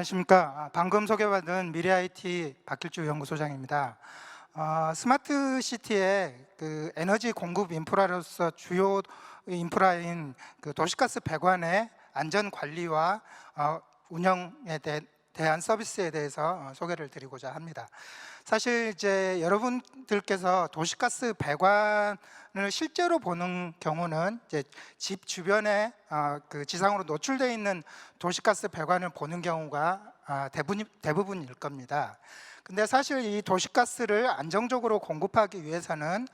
안녕하십니까. 방금 소개받은 미래IT 박길주 연구소장입니다. 스마트 시티의 에너지 공급 인프라로서 주요 인프라인 도시가스 배관의 안전 관리와 운영에 대한 서비스에 대해서 소개를 드리고자 합니다. 사실 이제 여러분들께서 도시가스 배관을 실제로 보는 경우는 이제 집 주변에 지상으로 노출되어 있는 도시가스 배관을 보는 경우가 대부분일 겁니다. 근데 사실 이 도시가스를 안정적으로 공급하기 위해서는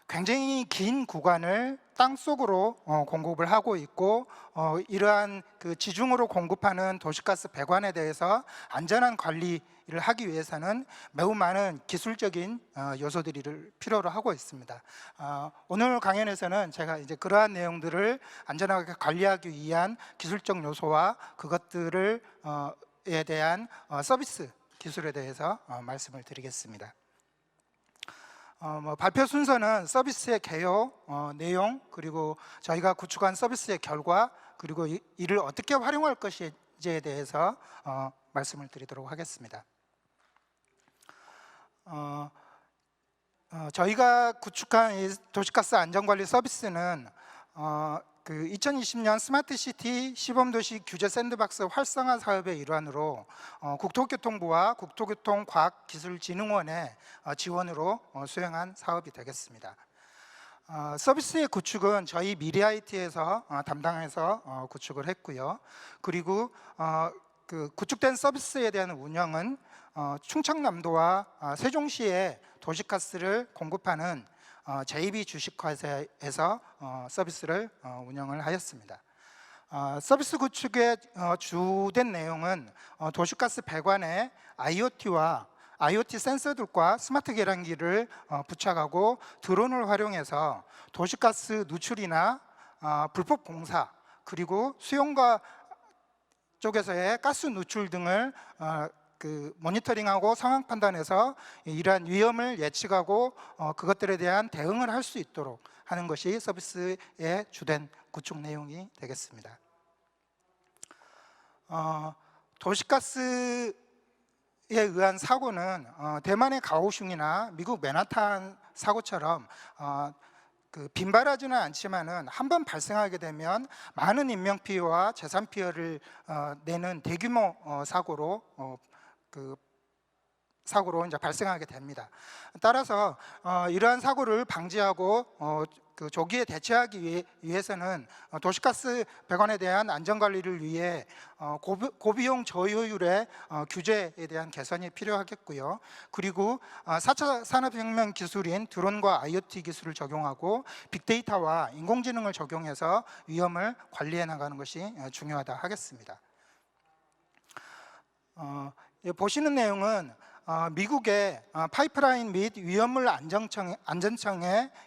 굉장히 긴 구간을 땅속으로 공급을 하고 있고, 이러한 지중으로 공급하는 도시가스 배관에 대해서 안전한 관리를 하기 위해서는 매우 많은 기술적인 요소들을 필요로 하고 있습니다. 오늘 강연에서는 제가 이제 그러한 내용들을 안전하게 관리하기 위한 기술적 요소와 그것들을 에 대한 서비스 기술에 대해서 말씀을 드리겠습니다. 발표 순서는 서비스의 개요, 내용, 그리고 저희가 구축한 서비스의 결과, 그리고 이를 어떻게 활용할 것인지에 대해서 말씀을 드리도록 하겠습니다. 저희가 구축한 이 도시가스 안전관리 서비스는 2020년 스마트시티 시범도시 규제 샌드박스 활성화 사업의 일환으로 국토교통부와 국토교통과학기술진흥원의 지원으로 수행한 사업이 되겠습니다. 서비스의 구축은 저희 미래IT에서 담당해서 구축을 했고요. 그리고 구축된 서비스에 대한 운영은 충청남도와 세종시에 도시가스를 공급하는 JB 주식회사에서 서비스를 운영을 하였습니다. 서비스 구축의 주된 내용은 도시가스 배관에 IoT와 IoT 센서들과 스마트 계량기를 부착하고 드론을 활용해서 도시가스 누출이나 불법 공사, 그리고 수용가 쪽에서의 가스 누출 등을 모니터링하고 상황 판단해서 이러한 위험을 예측하고 그것들에 대한 대응을 할 수 있도록 하는 것이 서비스의 주된 구축 내용이 되겠습니다. 도시가스에 의한 사고는 대만의 가오슝이나 미국 맨하탄 사고처럼 빈발하지는 않지만은 한번 발생하게 되면 많은 인명 피해와 재산 피해를 내는 대규모 사고로 이제 발생하게 됩니다. 따라서 이러한 사고를 방지하고 조기에 대처하기 위해서는 도시가스 배관에 대한 안전관리를 위해 고비용 저효율의 규제에 대한 개선이 필요하겠고요. 그리고 4차 산업혁명 기술인 드론과 IoT 기술을 적용하고 빅데이터와 인공지능을 적용해서 위험을 관리해 나가는 것이 중요하다 하겠습니다. 보시는 내용은 미국의 파이프라인 및 위험물 안전청의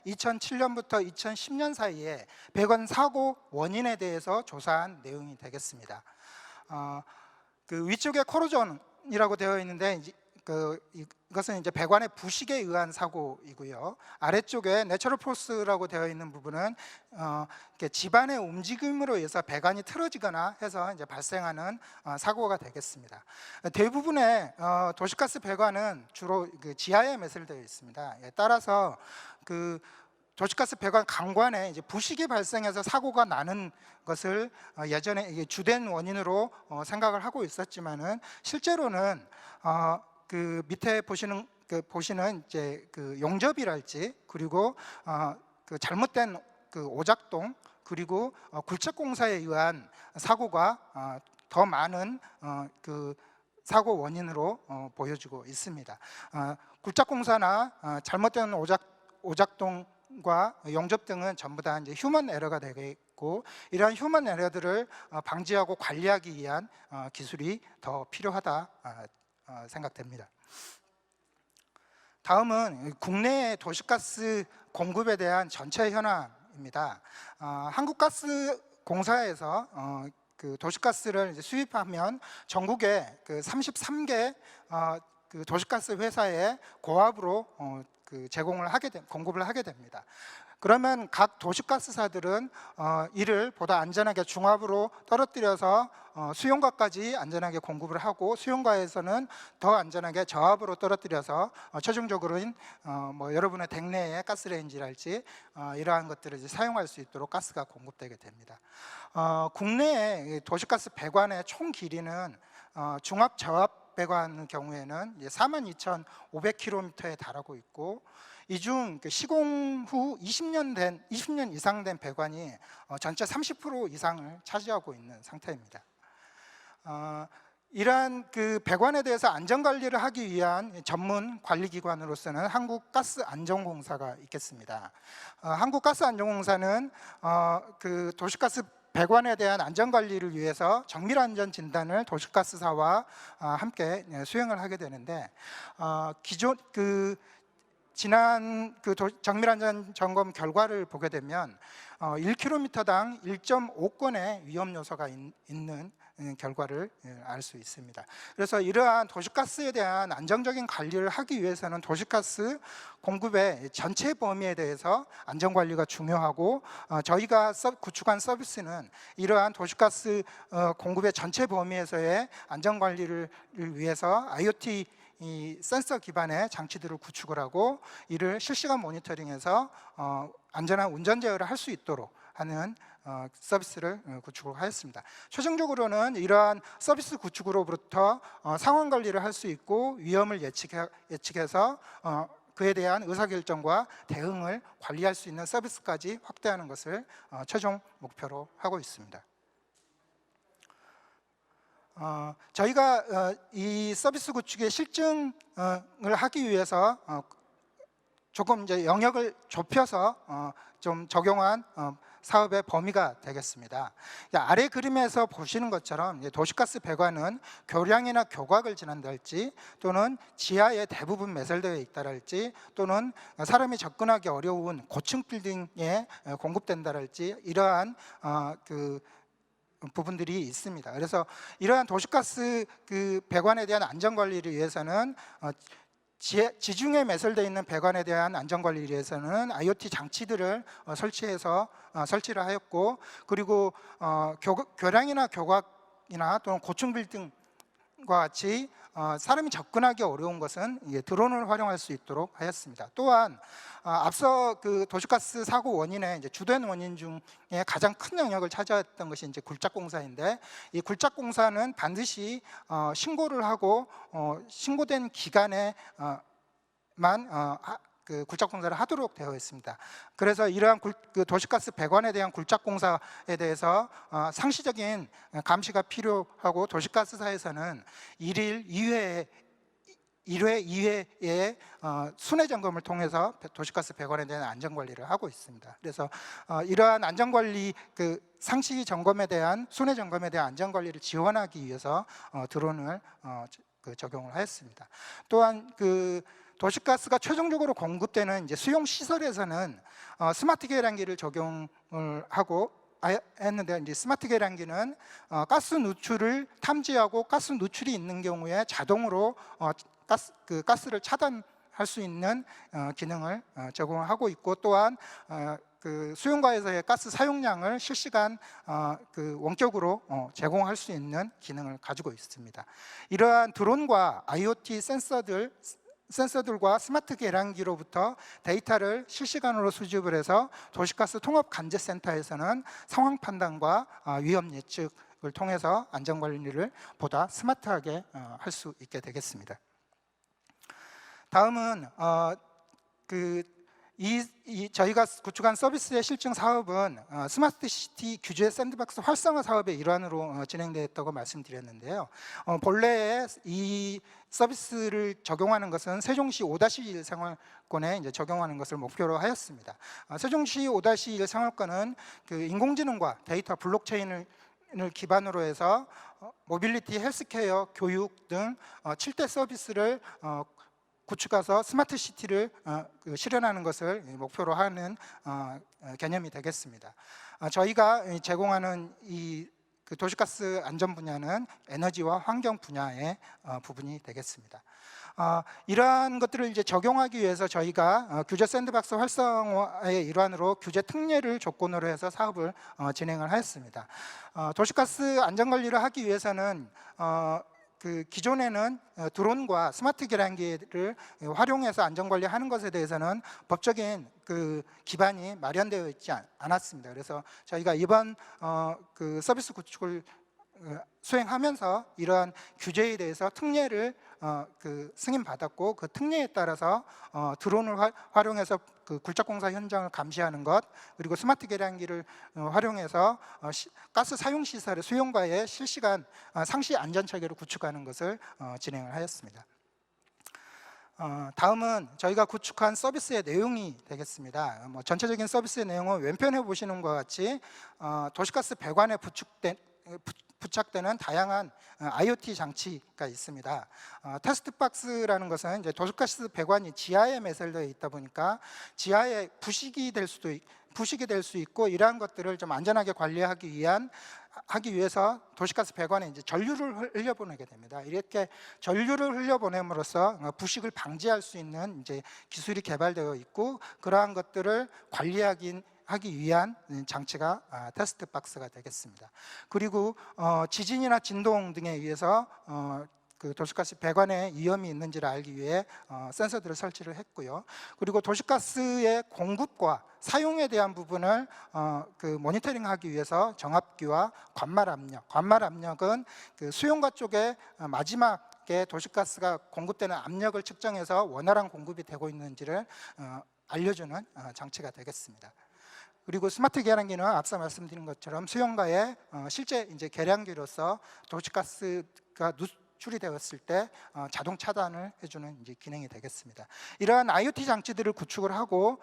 2007년부터 2010년 사이에 배관 사고 원인에 대해서 조사한 내용이 되겠습니다. 위쪽에 코로전이라고 되어 있는데 이것은 이제 배관의 부식에 의한 사고이고요. 아래쪽에 내처럴 포스라고 되어 있는 부분은 집안의 움직임으로 인해서 배관이 틀어지거나 해서 이제 발생하는 사고가 되겠습니다. 대부분의 도시가스 배관은 주로 지하에 매설되어 있습니다. 따라서 도시가스 배관 강관에 이제 부식이 발생해서 사고가 나는 것을 예전에 이게 주된 원인으로 생각을 하고 있었지만은 실제로는 밑에 보시는 이제 용접이랄지, 그리고 잘못된 오작동, 그리고 굴착 공사에 의한 사고가 더 많은 사고 원인으로 보여지고 있습니다. 굴착 공사나 잘못된 오작동과 용접 등은 전부 다 이제 휴먼 에러가 되겠고, 이러한 휴먼 에러들을 방지하고 관리하기 위한 기술이 더 필요하다 생각됩니다. 다음은 국내 도시가스 공급에 대한 전체 현황입니다. 한국가스공사에서 도시가스를 이제 수입하면 전국에 33개 도시가스 회사에 고압으로 공급을 하게 됩니다. 그러면 각 도시가스사들은 이를 보다 안전하게 중압으로 떨어뜨려서 수용과까지 안전하게 공급을 하고, 수용과에서는 더 안전하게 저압으로 떨어뜨려서 최종적으로는 뭐 여러분의 댁내의 가스레인지랄지 이러한 것들을 이제 사용할 수 있도록 가스가 공급되게 됩니다. 국내의 도시가스 배관의 총 길이는 중압 저압 배관 경우에는 42,500km에 달하고 있고, 이 중 시공 후 20년 이상 된 배관이 전체 30% 이상을 차지하고 있는 상태입니다. 이러한 그 배관에 대해서 안전관리를 하기 위한 전문 관리기관으로서는 한국가스안전공사가 있겠습니다. 한국가스안전공사는 그 도시가스 배관에 대한 안전관리를 위해서 정밀안전 진단을 도시가스사와 함께 수행을 하게 되는데, 기존 지난 정밀안전 점검 결과를 보게 되면 1km당 1.5건의 위험 요소가 있는 결과를 알 수 있습니다. 그래서 이러한 도시가스에 대한 안정적인 관리를 하기 위해서는 도시가스 공급의 전체 범위에 대해서 안전관리가 중요하고, 저희가 구축한 서비스는 이러한 도시가스 공급의 전체 범위에서의 안전관리를 위해서 IoT 이 센서 기반의 장치들을 구축을 하고, 이를 실시간 모니터링해서 안전한 운전 제어를 할 수 있도록 하는 서비스를 구축을 하였습니다. 최종적으로는 이러한 서비스 구축으로부터 상황 관리를 할 수 있고, 위험을 예측해서 그에 대한 의사결정과 대응을 관리할 수 있는 서비스까지 확대하는 것을 최종 목표로 하고 있습니다. 저희가 이 서비스 구축의 실증을 하기 위해서 조금 이제 영역을 좁혀서 좀 적용한 사업의 범위가 되겠습니다. 아래 그림에서 보시는 것처럼 도시가스 배관은 교량이나 교각을 지난달지, 또는 지하에 대부분 매설되어 있다랄지, 또는 사람이 접근하기 어려운 고층 빌딩에 공급된다랄지, 이러한 부분들이 있습니다. 그래서 이러한 도시가스 배관에 대한 안전관리를 위해서는 지중해 매설되어 있는 배관에 대한 안전관리를 위해서는 IoT 장치들을 설치를 하였고, 그리고 교량이나 교각이나 또는 고층 빌딩과 같이 사람이 접근하기 어려운 것은 드론을 활용할 수 있도록 하였습니다. 또한 앞서 그 도시가스 사고 원인의 주된 원인 중에 가장 큰 영역을 차지했던 것이 이제 굴착공사인데, 이 굴착공사는 반드시 신고를 하고 신고된 기간에만 그 굴착공사를 하도록 되어 있습니다. 그래서 이러한 도시가스 배관에 대한 굴착공사에 대해서 상시적인 감시가 필요하고, 도시가스사에서는 1일 2회의 순회 점검을 통해서 도시가스 배관에 대한 안전관리를 하고 있습니다. 그래서 이러한 안전관리 상시 점검에 대한 순회 점검에 대한 안전관리를 지원하기 위해서 드론을 적용을 하였습니다. 또한 도시가스가 최종적으로 공급되는 이제 수용 시설에서는 스마트 계량기를 적용을 하고 했는데, 이제 스마트 계량기는 가스 누출을 탐지하고 가스 누출이 있는 경우에 자동으로 가스를 차단할 수 있는 기능을 제공을 하고 있고, 또한 수용과에서의 가스 사용량을 실시간 원격으로 제공할 수 있는 기능을 가지고 있습니다. 이러한 드론과 IoT 센서들과 스마트 계량기로부터 데이터를 실시간으로 수집을 해서 도시가스 통합관제센터에서는 상황 판단과 위험 예측을 통해서 안전관리를 보다 스마트하게 할 수 있게 되겠습니다. 다음은 저희가 구축한 서비스의 실증 사업은 스마트시티 규제 샌드박스 활성화 사업의 일환으로 진행되었다고 말씀드렸는데요. 본래 이 서비스를 적용하는 것은 세종시 5-1 생활권에 이제 적용하는 것을 목표로 하였습니다. 세종시 5-1 생활권은 인공지능과 데이터 블록체인을 기반으로 해서 모빌리티, 헬스케어, 교육 등 7대 서비스를 구축해서 스마트 시티를 실현하는 것을 목표로 하는 개념이 되겠습니다. 저희가 제공하는 이 도시가스 안전 분야는 에너지와 환경 분야의 부분이 되겠습니다. 이러한 것들을 이제 적용하기 위해서 저희가 규제 샌드박스 활성화의 일환으로 규제 특례를 조건으로 해서 사업을 진행을 하였습니다. 도시가스 안전관리를 하기 위해서는 기존에는 드론과 스마트 계량기를 활용해서 안전관리하는 것에 대해서는 법적인 기반이 마련되어 있지 않았습니다. 그래서 저희가 이번 서비스 구축을 수행하면서 이러한 규제에 대해서 특례를 승인받았고, 그 특례에 따라서 드론을 활용해서 굴착공사 현장을 감시하는 것, 그리고 스마트 계량기를 활용해서 가스 사용 시설의 수용과의 실시간 상시 안전 체계를 구축하는 것을 진행을 하였습니다. 다음은 저희가 구축한 서비스의 내용이 되겠습니다. 전체적인 서비스의 내용은 왼편에 보시는 것과 같이 도시가스 배관에 부착되는 다양한 IoT 장치가 있습니다. 테스트박스라는 것은 이제 도시가스 배관이 지하에 매설되어 있다 보니까 지하에 부식이 될 수 있고, 이러한 것들을 좀 안전하게 관리하기 위해서 도시가스 배관에 이제 전류를 흘려보내게 됩니다. 이렇게 전류를 흘려보냄으로써 부식을 방지할 수 있는 이제 기술이 개발되어 있고, 그러한 것들을 하기 위한 장치가 테스트 박스가 되겠습니다. 그리고 지진이나 진동 등에 의해서 도시가스 배관에 위험이 있는지를 알기 위해 센서들을 설치를 했고요. 그리고 도시가스의 공급과 사용에 대한 부분을 모니터링하기 위해서 정압기와 관말 압력은 수용과 쪽에 마지막에 도시가스가 공급되는 압력을 측정해서 원활한 공급이 되고 있는지를 알려주는 장치가 되겠습니다. 그리고 스마트 계량기는 앞서 말씀드린 것처럼 수용가의 실제 이제 계량기로서 도시가스가 누출이 되었을 때 자동 차단을 해주는 이제 기능이 되겠습니다. 이러한 IoT 장치들을 구축을 하고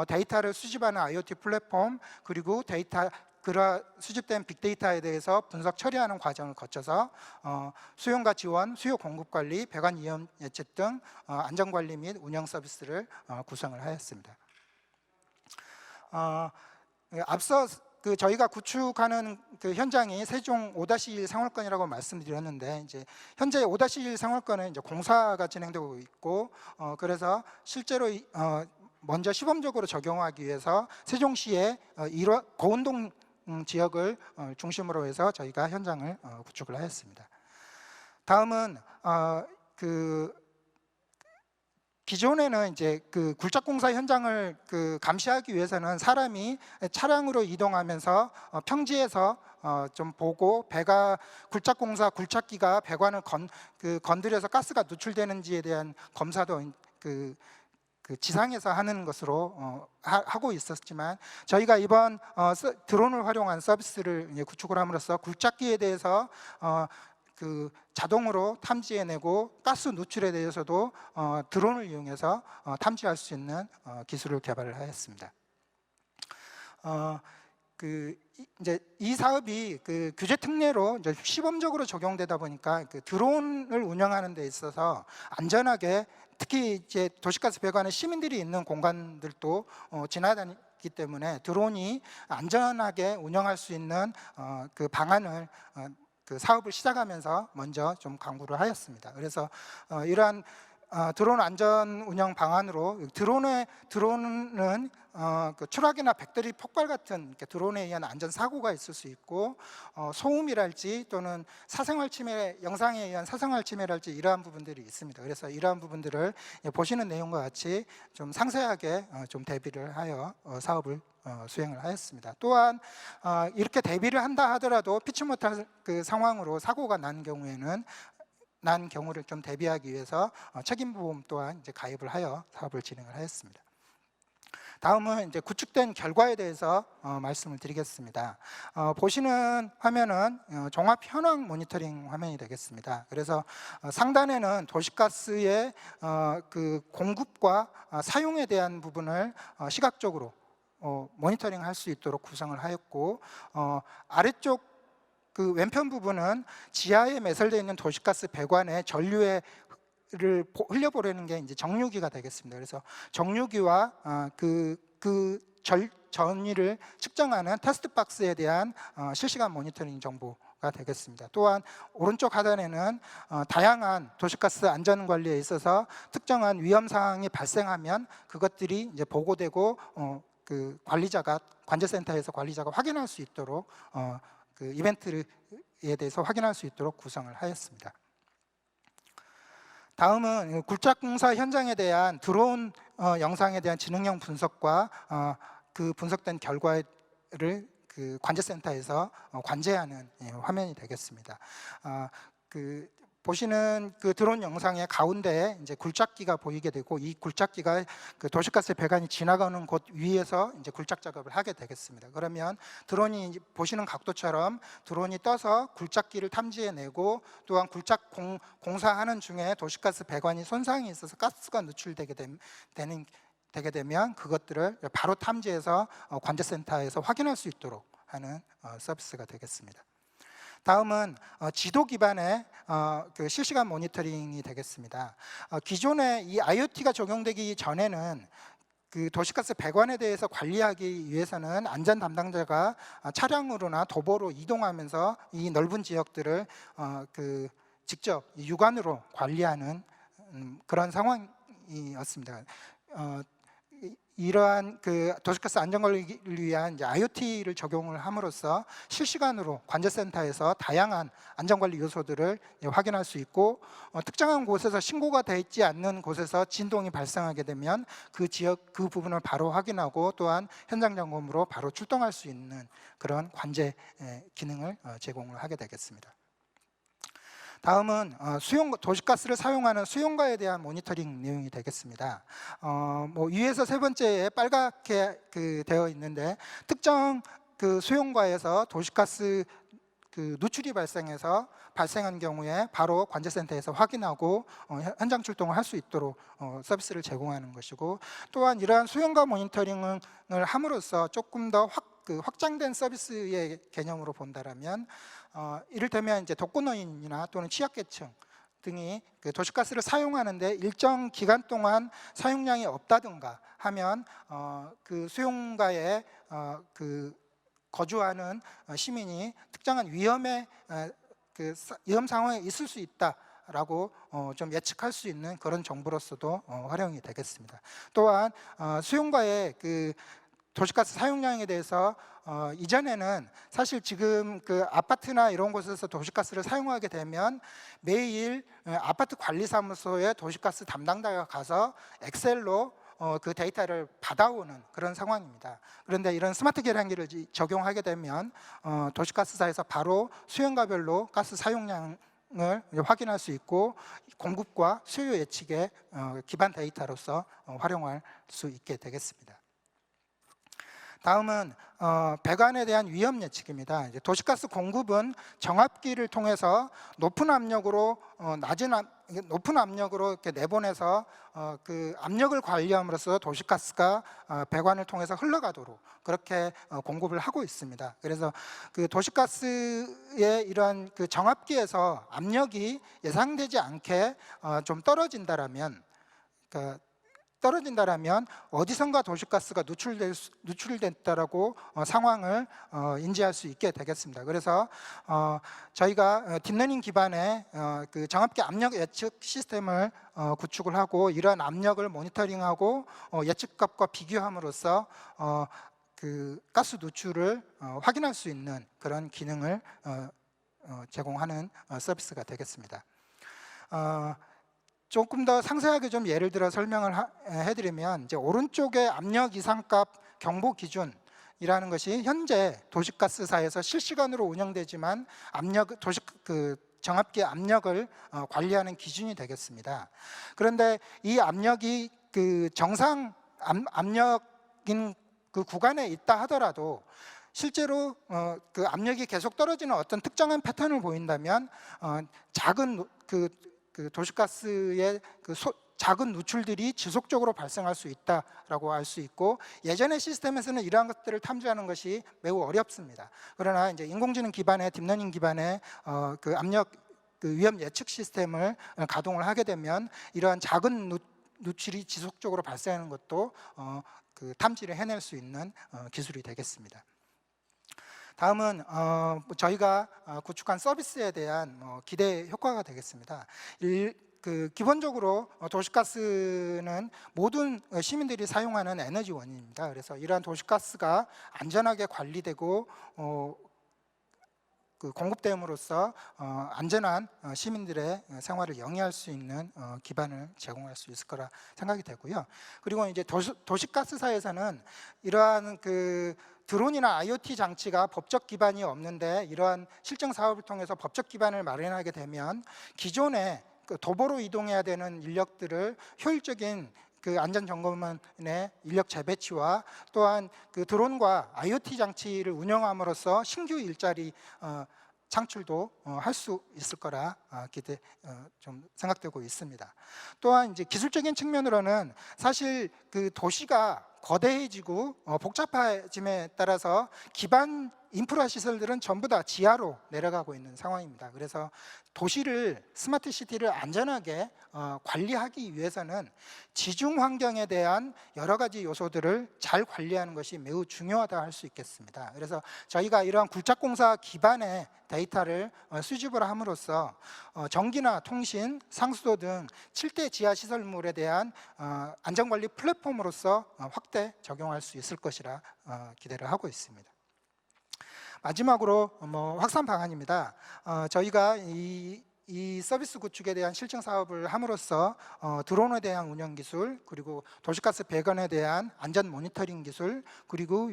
데이터를 수집하는 IoT 플랫폼, 그리고 수집된 빅데이터에 대해서 분석 처리하는 과정을 거쳐서 수용가 지원, 수요 공급 관리, 배관 위험 예측 등 안전 관리 및 운영 서비스를 구성을 하였습니다. 앞서 저희가 구축하는 현장이 세종 5-1 생활권이라고 말씀드렸는데, 이제 현재 5-1 생활권은 이제 공사가 진행되고 있고, 그래서 실제로 먼저 시범적으로 적용하기 위해서 세종시의 고운동 지역을 중심으로 해서 저희가 현장을 구축을 하였습니다. 다음은 기존에는 이제 굴착공사 현장을 감시하기 위해서는 사람이 차량으로 이동하면서 평지에서 좀 보고, 굴착공사 굴착기가 배관을 건드려서 가스가 누출되는지에 대한 검사도 지상에서 하는 것으로 하고 있었지만, 저희가 이번 드론을 활용한 서비스를 구축을 함으로써 굴착기에 대해서 자동으로 탐지해내고, 가스 누출에 대해서도 드론을 이용해서 탐지할 수 있는 기술을 개발을 하였습니다. 이제 이 사업이 규제 특례로 이제 시범적으로 적용되다 보니까 드론을 운영하는 데 있어서 안전하게, 특히 이제 도시가스 배관에 시민들이 있는 공간들도 지나다니기 때문에 드론이 안전하게 운영할 수 있는 방안을 사업을 시작하면서 먼저 좀 강구를 하였습니다. 그래서 이러한 드론 안전 운영 방안으로, 드론은 추락이나 배터리 폭발 같은 드론에 의한 안전 사고가 있을 수 있고, 소음이랄지 또는 사생활 침해, 영상에 의한 사생활 침해랄지 이러한 부분들이 있습니다. 그래서 이러한 부분들을 보시는 내용과 같이 좀 상세하게 좀 대비를 하여 사업을 수행을 하였습니다. 또한 이렇게 대비를 한다 하더라도 피치 못할 상황으로 사고가 난 경우를 좀 대비하기 위해서 책임보험 또한 이제 가입을 하여 사업을 진행을 하였습니다. 다음은 이제 구축된 결과에 대해서 말씀을 드리겠습니다. 보시는 화면은 종합 현황 모니터링 화면이 되겠습니다. 그래서 상단에는 도시가스의 공급과 사용에 대한 부분을 시각적으로 모니터링 할 수 있도록 구성을 하였고, 아래쪽 왼편 부분은 지하에 매설되어 있는 도시가스 배관에 전류를 흘려보내는 게 이제 정류기가 되겠습니다. 그래서 정류기와 전위를 측정하는 테스트 박스에 대한 실시간 모니터링 정보가 되겠습니다. 또한 오른쪽 하단에는 다양한 도시가스 안전 관리에 있어서 특정한 위험 사항이 발생하면 그것들이 이제 보고되고 그 관제센터에서 관리자가 확인할 수 있도록 그 이벤트에 대해서 확인할 수 있도록 구성을 하였습니다. 다음은 굴착공사 현장에 대한 드론 영상에 대한 지능형 분석과 그 분석된 결과를 그 관제센터에서 관제하는 화면이 되겠습니다. 그 보시는 그 드론 영상의 가운데에 이제 굴착기가 보이게 되고, 이 굴착기가 그 도시가스 배관이 지나가는 곳 위에서 이제 굴착 작업을 하게 되겠습니다. 그러면 드론이 보시는 각도처럼 드론이 떠서 굴착기를 탐지해내고, 또한 굴착 공사하는 중에 도시가스 배관이 손상이 있어서 가스가 누출되게 되면 그것들을 바로 탐지해서 관제센터에서 확인할 수 있도록 하는 서비스가 되겠습니다. 다음은 지도 기반의 그 실시간 모니터링이 되겠습니다. 기존에 이 IoT가 적용되기 전에는 그 도시가스 배관에 대해서 관리하기 위해서는 안전 담당자가 차량으로나 도보로 이동하면서 이 넓은 지역들을 그 직접 육안으로 관리하는 그런 상황이었습니다. 이러한 그 도시가스 안전관리를 위한 이제 IoT를 적용을 함으로써 실시간으로 관제센터에서 다양한 안전관리 요소들을 확인할 수 있고, 특정한 곳에서 신고가 되어 있지 않는 곳에서 진동이 발생하게 되면 그 지역 그 부분을 바로 확인하고, 또한 현장 점검으로 바로 출동할 수 있는 그런 관제 기능을 제공을 하게 되겠습니다. 다음은 도시가스를 사용하는 수용가에 대한 모니터링 내용이 되겠습니다. 뭐 위에서 세 번째에 빨갛게 되어 있는데, 특정 그 수용가에서 도시가스 그 누출이 발생한 경우에 바로 관제센터에서 확인하고 현장 출동을 할 수 있도록 서비스를 제공하는 것이고, 또한 이러한 수용가 모니터링을 함으로써 조금 더 확장된 서비스의 개념으로 본다라면, 이를테면 이제 독거노인이나 또는 취약계층 등이 그 도시가스를 사용하는데 일정 기간 동안 사용량이 없다든가 하면 그 수용가에 그 거주하는 시민이 특정한 위험 상황에 있을 수 있다라고 좀 예측할 수 있는 그런 정보로서도 활용이 되겠습니다. 또한 수용가의 그 도시가스 사용량에 대해서 이전에는 사실 지금 그 아파트나 이런 곳에서 도시가스를 사용하게 되면 매일 아파트 관리사무소에 도시가스 담당자가 가서 엑셀로 그 데이터를 받아오는 그런 상황입니다. 그런데 이런 스마트 계량기를 적용하게 되면 도시가스사에서 바로 수용가별로 가스 사용량을 확인할 수 있고, 공급과 수요 예측의 기반 데이터로서 활용할 수 있게 되겠습니다. 다음은 배관에 대한 위험 예측입니다. 이제 도시가스 공급은 정압기를 통해서 높은 압력으로 이렇게 내보내서 그 압력을 관리함으로써 도시가스가 배관을 통해서 흘러가도록 그렇게 공급을 하고 있습니다. 그래서 그 도시가스의 이러한 그 정압기에서 압력이 예상되지 않게 좀 떨어진다라면 어디선가 도시가스가 누출됐다라고 상황을 인지할 수 있게 되겠습니다. 그래서 저희가 딥러닝 기반의 그 정압기 압력 예측 시스템을 구축을 하고, 이러한 압력을 모니터링하고 예측값과 비교함으로써 그 가스 누출을 확인할 수 있는 그런 기능을 제공하는 서비스가 되겠습니다. 조금 더 상세하게 좀 예를 들어 설명을 해드리면, 이제 오른쪽에 압력 이상값 경보 기준이라는 것이 현재 도시가스사에서 실시간으로 운영되지만 정압기 압력을 관리하는 기준이 되겠습니다. 그런데 이 압력이 그 정상 압력인 그 구간에 있다 하더라도 실제로 그 압력이 계속 떨어지는 어떤 특정한 패턴을 보인다면 작은 그 도시가스의 작은 누출들이 지속적으로 발생할 수 있다라고 알 수 있고, 예전의 시스템에서는 이러한 것들을 탐지하는 것이 매우 어렵습니다. 그러나 이제 인공지능 기반의 딥러닝 기반의 그 압력 위험 예측 시스템을 가동을 하게 되면 이러한 작은 누출이 지속적으로 발생하는 것도 그 탐지를 해낼 수 있는 기술이 되겠습니다. 다음은 저희가 구축한 서비스에 대한 기대 효과가 되겠습니다. 기본적으로 도시가스는 모든 시민들이 사용하는 에너지원입니다. 그래서 이러한 도시가스가 안전하게 관리되고 공급됨으로써 안전한 시민들의 생활을 영위할 수 있는 기반을 제공할 수 있을 거라 생각이 되고요. 그리고 이제 도시가스사에서는 이러한 드론이나 IoT 장치가 법적 기반이 없는데 이러한 실증 사업을 통해서 법적 기반을 마련하게 되면 기존의 도보로 이동해야 되는 인력들을 효율적인 안전 점검원의 인력 재배치와 또한 드론과 IoT 장치를 운영함으로써 신규 일자리 창출도 할 수 있을 거라 좀 생각되고 있습니다. 또한 이제 기술적인 측면으로는 사실 도시가 거대해지고 복잡해짐에 따라서 기반 인프라 시설들은 전부 다 지하로 내려가고 있는 상황입니다. 그래서 도시를, 스마트 시티를 안전하게 관리하기 위해서는 지중 환경에 대한 여러 가지 요소들을 잘 관리하는 것이 매우 중요하다 할 수 있겠습니다. 그래서 저희가 이러한 굴착공사 기반의 데이터를 수집을 함으로써 전기나 통신, 상수도 등 7대 지하 시설물에 대한 안전관리 플랫폼으로서 확대 적용할 수 있을 것이라 기대를 하고 있습니다. 마지막으로 확산 방안입니다. 저희가 이 서비스 구축에 대한 실증 사업을 함으로써 드론에 대한 운영 기술, 그리고 도시가스 배관에 대한 안전 모니터링 기술, 그리고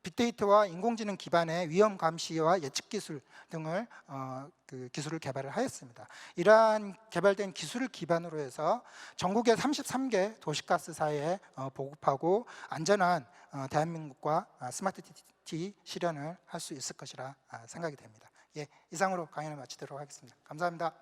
빅데이터와 인공지능 기반의 위험 감시와 예측 기술 등을 기술을 개발을 하였습니다. 이러한 개발된 기술을 기반으로 해서 전국의 33개 도시가스사에 보급하고 안전한 대한민국과 스마트 시티 실현을 할 수 있을 것이라 생각이 됩니다. 예, 이상으로 강연을 마치도록 하겠습니다. 감사합니다.